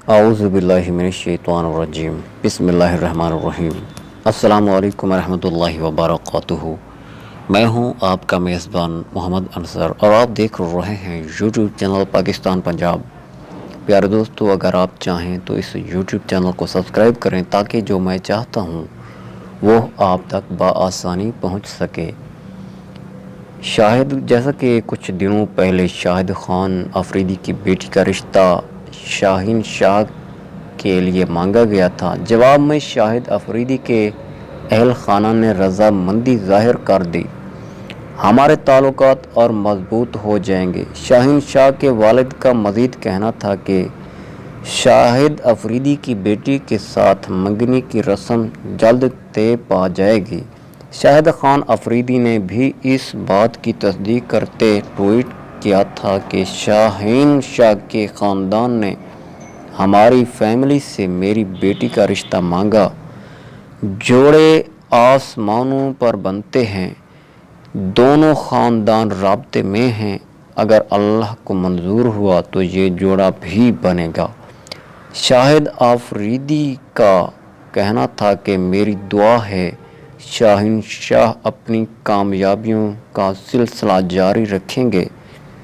अऊज़ुबिल्लाहिमिनश्शैतानिर्रजीम बिस्मिल्लाहिर्रहमानिर्रहीम। अस्सलामु अलैकुम रहमतुल्लाहि व बरकातुहू। मैं हूं आपका मेज़बान मोहम्मद अंसर और आप देख रहे हैं यूट्यूब चैनल पाकिस्तान पंजाब। प्यारे दोस्तों, अगर आप चाहें तो इस यूट्यूब चैनल को सब्सक्राइब करें ताकि जो मैं चाहता हूं वो आप तक बआसानी पहुंच सके। जैसा कि कुछ दिनों पहले शाहिद खान अफरीदी की बेटी का रिश्ता शाहीन शाह के लिए मांगा गया था, जवाब में शाहिद अफरीदी के अहल खाना ने रजामंदी जाहिर कर दी। हमारे ताल्लुकात और मजबूत हो जाएंगे। शाहीन शाह के वालिद का मज़ीद कहना था कि शाहिद अफरीदी की बेटी के साथ मंगनी की रस्म जल्द तय पा जाएगी। शाहिद खान अफरीदी ने भी इस बात की तस्दीक करते ट्वीट किया था कि शाहीन शाह के ख़ानदान ने हमारी फैमिली से मेरी बेटी का रिश्ता मांगा। जोड़े आसमानों पर बनते हैं, दोनों ख़ानदान राब्ते में हैं। अगर अल्लाह को मंजूर हुआ तो ये जोड़ा भी बनेगा। शाहिद अफरीदी का कहना था कि मेरी दुआ है शाहीन शाह अपनी कामयाबियों का सिलसिला जारी रखेंगे